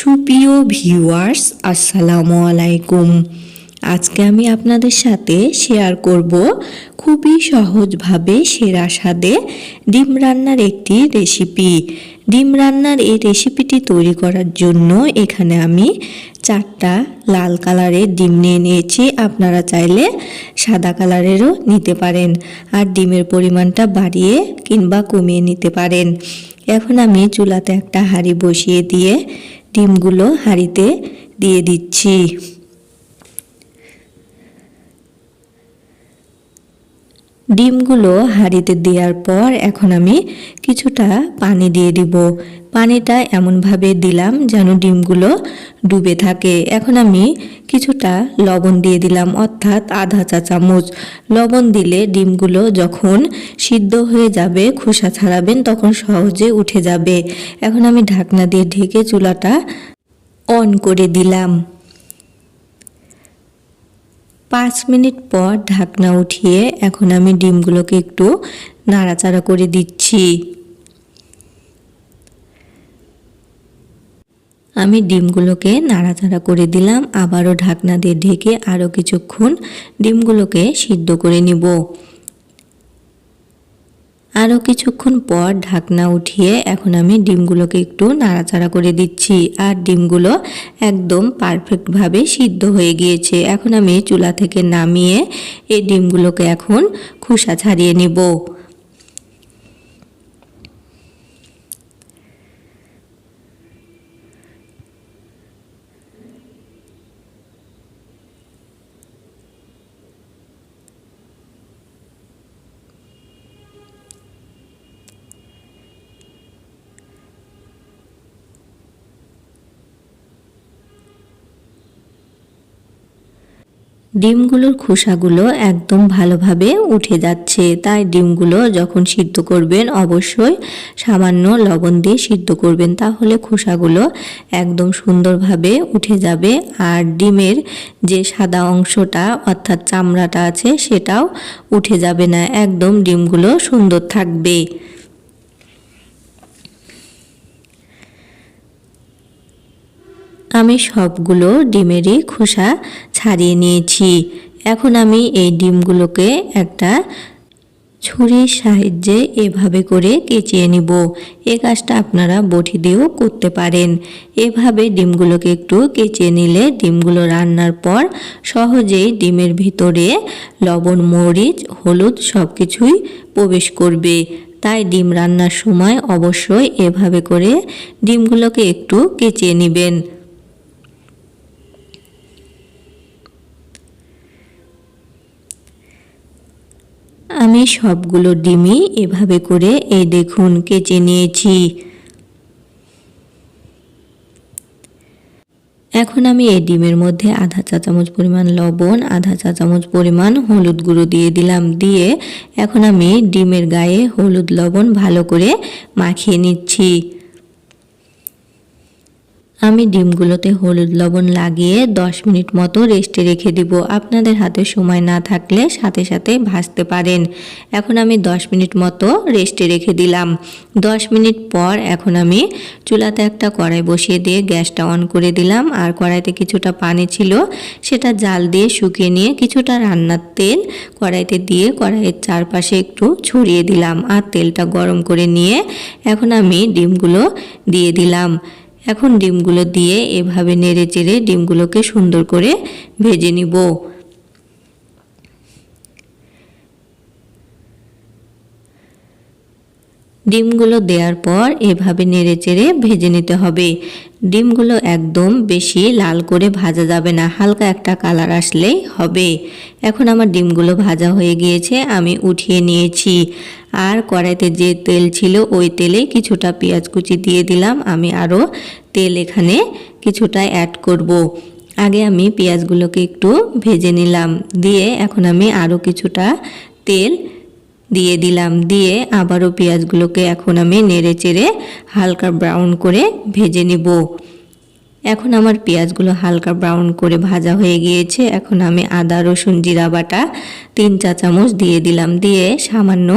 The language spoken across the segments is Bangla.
সুপ্রিয় ভিউয়ার্স, আসসালামু আলাইকুম। আজকে আমি আপনাদের সাথে শেয়ার করব খুবই সহজভাবে সেরা স্বাদে ডিম রান্নার একটি রেসিপি। ডিম রান্নার এই রেসিপিটি তৈরি করার জন্য এখানে আমি 4টা লাল কালারের ডিম নিয়ে নিয়েছি। আপনারা চাইলে সাদা কালারেরও নিতে পারেন, আর ডিমের পরিমাণটা বাড়িয়ে কিংবা কমিয়ে নিতে পারেন। এখন আমি চুলাতে একটা হাঁড়ি বসিয়ে দিয়ে ডিমগুলো হাঁড়িতে দিয়ে দিচ্ছি। ডিমগুলো হাঁড়িতে দেওয়ার পর এখন আমি কিছুটা পানি দিয়ে দিব। পানিটা এমনভাবে দিলাম যেন ডিমগুলো ডুবে থাকে। এখন আমি কিছুটা লবণ দিয়ে দিলাম, অর্থাৎ আধা চা চামচ। লবণ দিলে ডিমগুলো যখন সিদ্ধ হয়ে যাবে, খোসা ছাড়াবেন, তখন সহজে উঠে যাবে। এখন আমি ঢাকনা দিয়ে ঢেকে চুলাটা অন করে দিলাম। 5 মিনিট পর ঢাকনা উঠিয়ে এখন আমি ডিমগুলোকে একটু নাড়াচাড়া করে দিচ্ছি। আমি ডিমগুলোকে নাড়াচাড়া করে দিলাম, আবারও ঢাকনা দিয়ে ঢেকে আরও কিছুক্ষণ ডিমগুলোকে সিদ্ধ করে নিব। আরও কিছুক্ষণ পর ঢাকনা উঠিয়ে এখন আমি ডিমগুলোকে একটু নাড়াচাড়া করে দিচ্ছি, আর ডিমগুলো একদম পারফেক্টভাবে সিদ্ধ হয়ে গিয়েছে। এখন আমি চুলা থেকে নামিয়ে এই ডিমগুলোকে এখন খোসা ছাড়িয়ে নিব। ডিমগুলোর খোসাগুলো একদম ভালোভাবে উঠে যাচ্ছে, তাই ডিমগুলো যখন সিদ্ধ করবেন অবশ্যই সামান্য লবণ দিয়ে সিদ্ধ করবেন, তাহলে খোসাগুলো একদম সুন্দরভাবে উঠে যাবে। আর ডিমের যে সাদা অংশটা অর্থাৎ চামড়াটা আছে সেটাও উঠে যাবে না, একদম ডিমগুলো সুন্দর থাকবে। আমি সবগুলো ডিমেরই খোসা ছাড়িয়ে নিয়েছি। এখন আমি এই ডিমগুলোকে একটা ছুরির সাহায্যে এভাবে করে কেচিয়ে নিব। এই কাজটা আপনারা বটি দিয়েও করতে পারেন। এভাবে ডিমগুলোকে একটু কেচিয়ে নিলে ডিমগুলো রান্নার পর সহজেই ডিমের ভিতরে লবণ, মরিচ, হলুদ সব কিছুই প্রবেশ করবে। তাই ডিম রান্নার সময় অবশ্যই এভাবে করে ডিমগুলোকে একটু কেচিয়ে নেবেন। আমি সবগুলো ডিমই এভাবে করে এই দেখুন কেচে নিয়েছি। এখন আমি এই ডিমের মধ্যে আধা চা চামচ পরিমাণ লবণ, আধা চা চামচ পরিমাণ হলুদ গুঁড়ো দিয়ে দিলাম। দিয়ে এখন আমি ডিমের গায়ে হলুদ লবণ ভালো করে মাখিয়ে নিচ্ছি। আমি ডিমগুলোতে হলুদ লবণ লাগিয়ে 10 মিনিট মতো রেস্টে রেখে দিব। আপনাদের হাতে সময় না থাকলে সাথে সাথে ভাজতে পারেন। এখন আমি 10 মিনিট মতো রেস্টে রেখে দিলাম। 10 মিনিট পর এখন আমি চুলাতে একটা কড়াই বসিয়ে দিয়ে গ্যাসটা অন করে দিলাম, আর কড়াইতে কিছুটা পানি ছিল সেটা জাল দিয়ে শুকিয়ে নিয়ে কিছুটা রান্নার তেল কড়াইতে দিয়ে কড়াইয়ের চারপাশে একটু ছড়িয়ে দিলাম, আর তেলটা গরম করে নিয়ে এখন আমি ডিমগুলো দিয়ে দিলাম। এখন ডিমগুলো দিয়ে এভাবে নেড়ে চেড়ে ডিমগুলোকে সুন্দর করে ভেজে নিব। ডিমগুলো দেওয়ার পর এভাবে নেড়ে চেড়ে ভেজে নিতে হবে। ডিমগুলো একদম বেশি লাল করে ভাজা যাবে না, হালকা একটা কালার আসলেই হবে। এখন আমার ডিমগুলো ভাজা হয়ে গিয়েছে, আমি উঠিয়ে নিয়েছি। আর কড়াইতে যে তেল ছিল ওই তেলে কিছুটা পেঁয়াজ কুচি দিয়ে দিলাম। আমি আরও তেল এখানে কিছুটা অ্যাড করব। আগে আমি পেঁয়াজগুলোকে একটু ভেজে নিলাম, দিয়ে এখন আমি আরও কিছুটা তেল দিয়ে দিলাম। দিয়ে আবারও পেঁয়াজগুলোকে এখন আমি নেড়ে চেড়ে হালকা ব্রাউন করে ভেজে নিব। এখন আমার পেঁয়াজগুলো হালকা ব্রাউন করে ভাজা হয়ে গিয়েছে। এখন আমি আদা, রসুন, জিরা বাটা 3 চা চামচ দিয়ে দিলাম। দিয়ে সামান্য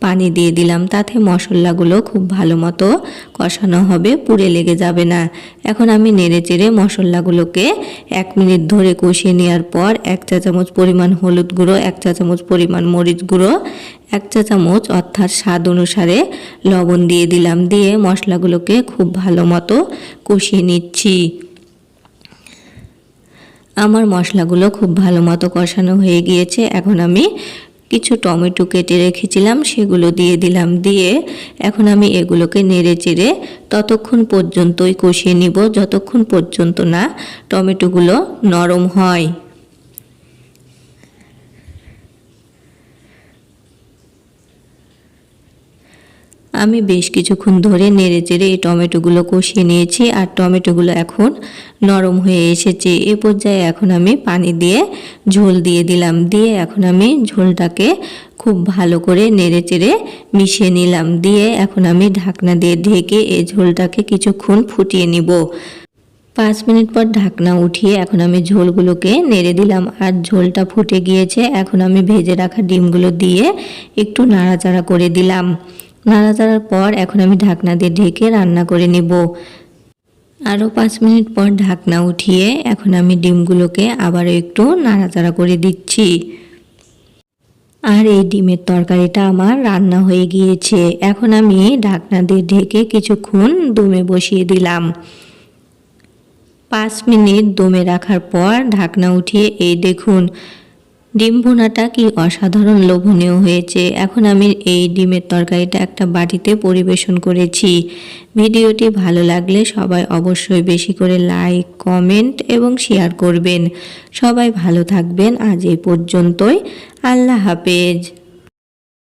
পানি দিয়ে দিলাম, তাতে মশলাগুলো খুব ভালো মতো কষানো হবে, পুড়ে লেগে যাবে না। এখন আমি নেড়েচেড়ে মশলাগুলোকে 1 মিনিট ধরে কষিয়ে নেওয়ার পর 1 চা চামচ পরিমাণ হলুদ গুঁড়ো, 1 চা চামচ পরিমাণ মরিচ গুঁড়ো, 1 চা চামচ অর্থাৎ স্বাদ অনুসারে লবণ দিয়ে দিলাম। দিয়ে মশলাগুলোকে খুব ভালো মতো কষিয়ে নিচ্ছি। আমার মশলাগুলো খুব ভালো মতো কষানো হয়ে গিয়েছে। এখন আমি কিছু টমেটো কেটে রেখেছিলাম, সেগুলো দিয়ে দিলাম। দিয়ে এখন আমি এগুলোকে নেড়ে চেড়ে ততক্ষণ পর্যন্তই কষিয়ে নিব যতক্ষণ পর্যন্ত না টমেটোগুলো নরম হয়। আমি বেশ কিছুক্ষণ ধরে নেড়ে চেড়ে এই টমেটোগুলো কষিয়ে নিয়েছি, আর টমেটোগুলো এখন নরম হয়ে এসেছে। এ পর্যায়ে এখন আমি পানি দিয়ে ঝোল দিয়ে দিলাম। দিয়ে এখন আমি ঝোলটাকে খুব ভালো করে নেড়ে চেড়ে মিশিয়ে নিলাম। দিয়ে এখন আমি ঢাকনা দিয়ে ঢেকে এই ঝোলটাকে কিছুক্ষণ ফুটিয়ে নিব। 5 মিনিট পর ঢাকনা উঠিয়ে এখন আমি ঝোলগুলোকে নেড়ে দিলাম, আর ঝোলটা ফুটে গিয়েছে। এখন আমি ভেজে রাখা ডিমগুলো দিয়ে একটু নাড়াচাড়া করে দিলাম। নাড়াচাড়ার পর এখন আমি ঢাকনা দিয়ে ঢেকে রান্না করে নেব। আরও 5 মিনিট পর ঢাকনা উঠিয়ে এখন আমি ডিমগুলোকে আবারও একটু নাড়াচাড়া করে দিচ্ছি। আর এই ডিমের তরকারিটা আমার রান্না হয়ে গিয়েছে। এখন আমি ঢাকনা দিয়ে ঢেকে কিছুক্ষণ দমে বসিয়ে দিলাম। 5 মিনিট দমে রাখার পর ঢাকনা উঠিয়ে এই দেখুন ডিম ভুনাটা কি অসাধারণ লোভনীয় হয়েছে। এখন আমি এই ডিমের তরকারিটা একটা বাটিতে পরিবেশন করেছি। ভিডিওটি ভালো লাগলে সবাই অবশ্যই বেশি করে লাইক, কমেন্ট এবং শেয়ার করবেন। সবাই ভালো থাকবেন। আজ এই পর্যন্তই। আল্লাহ হাফেজ।